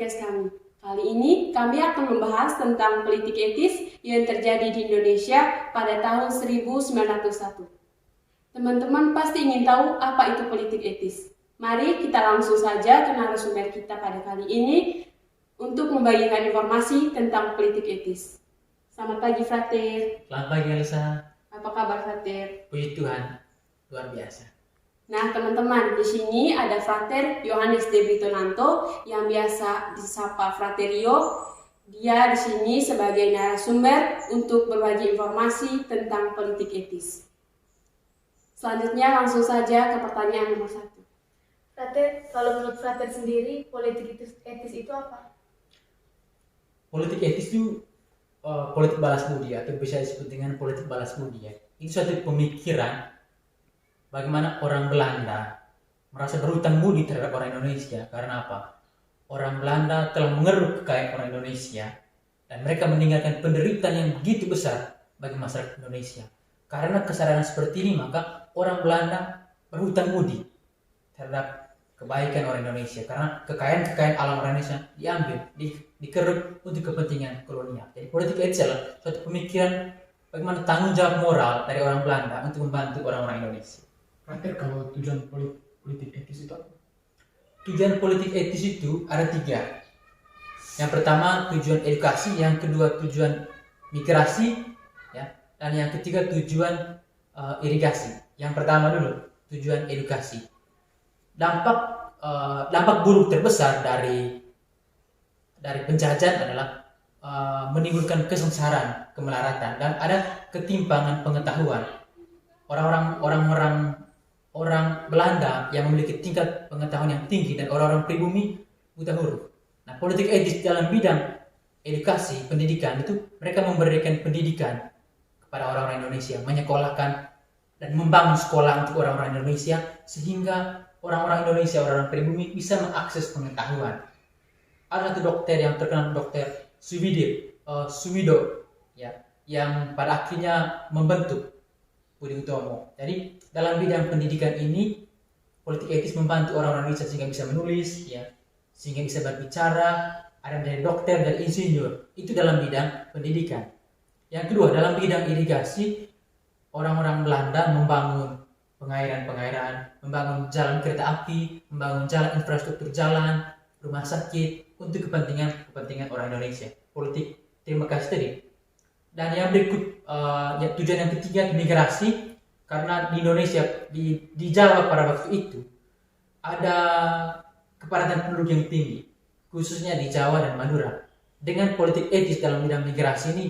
podcast kami. Kali ini kami akan membahas tentang politik etis yang terjadi di Indonesia pada tahun 1901. Teman-teman pasti ingin tahu apa itu politik etis. Mari kita langsung saja ke narasumber kita pada kali ini untuk membagikan informasi tentang politik etis. Selamat pagi, Frater. Selamat pagi, Elsa. Apa kabar, Frater? Puji Tuhan, luar biasa. Nah, teman-teman, di sini ada Frater Yohanes De Britonanto yang biasa disapa Fraterio. Dia di sini sebagai narasumber untuk berbagi informasi tentang politik etis. Selanjutnya langsung saja ke pertanyaan nomor 1. Frater, kalau menurut Frater sendiri, politik etis itu apa? Politik etis itu politik balas budi atau bisa disebut dengan politik balas budi ya. Itu suatu pemikiran bagaimana orang Belanda merasa berhutang budi terhadap orang Indonesia. Karena apa? Orang Belanda telah mengeruk kekayaan orang Indonesia dan mereka meninggalkan penderitaan yang begitu besar bagi masyarakat Indonesia. Karena kesadaran seperti ini, maka orang Belanda berhutang budi terhadap kebaikan orang Indonesia. Karena kekayaan alam orang Indonesia diambil, dikeruk untuk kepentingan kolonial. Jadi politik etis adalah suatu pemikiran bagaimana tanggung jawab moral dari orang Belanda untuk membantu orang-orang Indonesia. Frater, kalau tujuan politik etis itu apa? Tujuan politik etis itu ada 3. Yang pertama tujuan edukasi, yang kedua tujuan migrasi, ya, dan yang ketiga tujuan irigasi. Yang pertama dulu tujuan edukasi. Dampak buruk terbesar dari penjajahan adalah menimbulkan kesengsaraan, kemelaratan, dan ada ketimpangan pengetahuan. Orang Belanda yang memiliki tingkat pengetahuan yang tinggi dan orang-orang pribumi buta huruf. Nah, politik etis dalam bidang edukasi, pendidikan itu mereka memberikan pendidikan kepada orang-orang Indonesia, menyekolahkan dan membangun sekolah untuk orang-orang Indonesia sehingga orang-orang Indonesia, orang-orang pribumi bisa mengakses pengetahuan. Ada satu dokter yang terkenal, Dokter Suwido, ya, yang pada akhirnya membentuk Budi Utomo. Jadi dalam bidang pendidikan ini politik etis membantu orang-orang Indonesia sehingga bisa menulis, ya, sehingga bisa berbicara. Ada dari dokter dan insinyur, itu dalam bidang pendidikan. Yang kedua, dalam bidang irigasi, orang-orang Belanda membangun pengairan, membangun jalan kereta api, membangun jalan infrastruktur jalan, rumah sakit untuk kepentingan orang Indonesia. Politik terima kasih tadi. Dan yang berikut tujuan yang ketiga migrasi, karena di Indonesia di Jawa pada waktu itu ada kepadatan penduduk yang tinggi, khususnya di Jawa dan Madura. Dengan politik etis dalam bidang migrasi ini,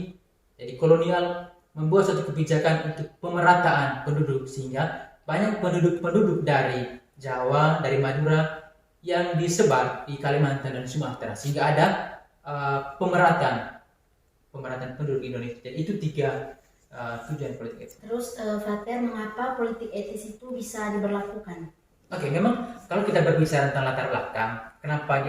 jadi kolonial membuat suatu kebijakan untuk pemerataan penduduk sehingga banyak penduduk dari Jawa, dari Madura yang disebar di Kalimantan dan Sumatera sehingga ada pemerataan penduduk Indonesia. Jadi itu 3 tujuan politik etis. Terus Frater, mengapa politik etis itu bisa diberlakukan? Oke, memang kalau kita berbicara tentang latar belakang, kenapa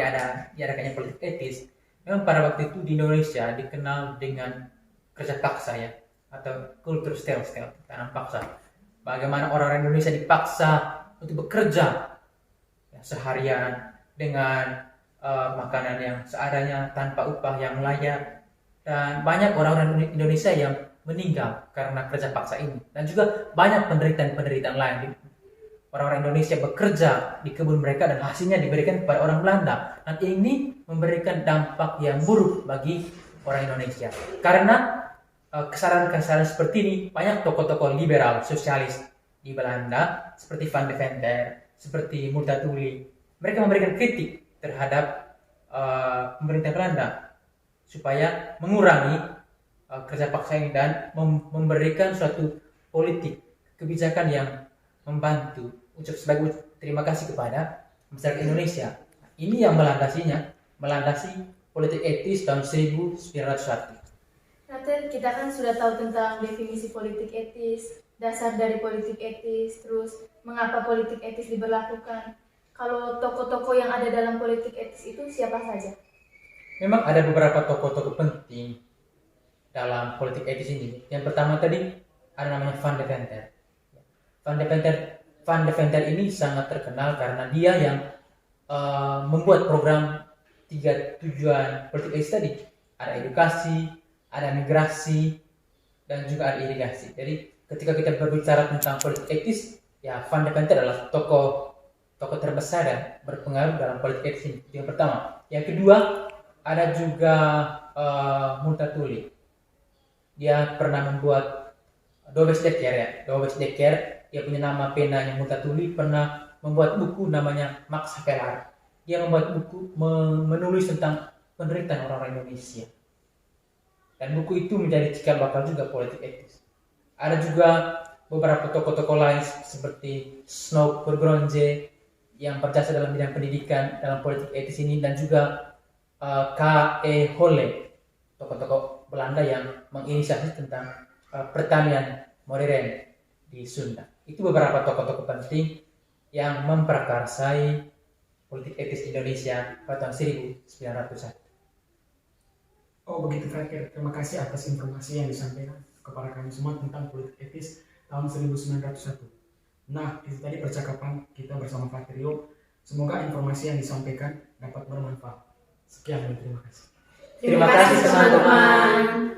diadakannya politik etis, memang pada waktu itu di Indonesia dikenal dengan kerja paksa ya, atau kultur stel, tanam paksa. Bagaimana orang Indonesia dipaksa untuk bekerja ya, seharian dengan makanan yang seadanya tanpa upah yang layak, dan banyak orang-orang Indonesia yang meninggal karena kerja paksa ini, dan juga banyak penderitaan lain. Orang-orang Indonesia bekerja di kebun mereka dan hasilnya diberikan kepada orang Belanda, dan ini memberikan dampak yang buruk bagi orang Indonesia. Karena kesalahan-kesalahan seperti ini, banyak tokoh-tokoh liberal sosialis di Belanda seperti Van de Venter, seperti Multatuli, mereka memberikan kritik terhadap pemerintah Belanda supaya mengurangi kerja paksa ini dan memberikan suatu politik kebijakan yang membantu sebagai terima kasih kepada masyarakat Indonesia. Ini yang melandasi politik etis tahun 1901. Frater, kita kan sudah tahu tentang definisi politik etis, dasar dari politik etis, terus mengapa politik etis diberlakukan. Kalau tokoh-tokoh yang ada dalam politik etis itu siapa saja? Memang ada beberapa tokoh-tokoh penting dalam politik etis ini. Yang pertama tadi ada namanya Van de Venter. Van de Venter ini sangat terkenal karena dia yang membuat program tiga tujuan politik etis tadi. Ada edukasi, ada migrasi, dan juga ada irigasi. Jadi ketika kita berbicara tentang politik etis, ya Van de Ven adalah tokoh terbesar dan berpengaruh dalam politik etis ini. Itu yang pertama. Yang kedua, ada juga Multatuli. Dia pernah membuat Dobes Dekker, dia punya nama penanya Multatuli, pernah membuat buku namanya Max Havelaar. Dia membuat buku menulis tentang penderitaan orang-orang Indonesia. Dan buku itu menjadi cikal bakal juga politik etis. Ada juga beberapa tokoh-tokoh lain seperti Snow Vergronje yang berjasa dalam bidang pendidikan dalam politik etis ini, dan juga K.E. Holle, tokoh-tokoh Belanda yang menginisiasi tentang pertanian modern di Sunda. Itu beberapa tokoh-tokoh penting yang memprakarsai politik etis Indonesia pada tahun 1901. Oh begitu terakhir, terima kasih atas informasi yang disampaikan kepada kami semua tentang politik etis tahun 1901. Nah, itu tadi percakapan kita bersama Pak Trio. Semoga informasi yang disampaikan dapat bermanfaat. Sekian dan terima kasih. Terima kasih teman-teman.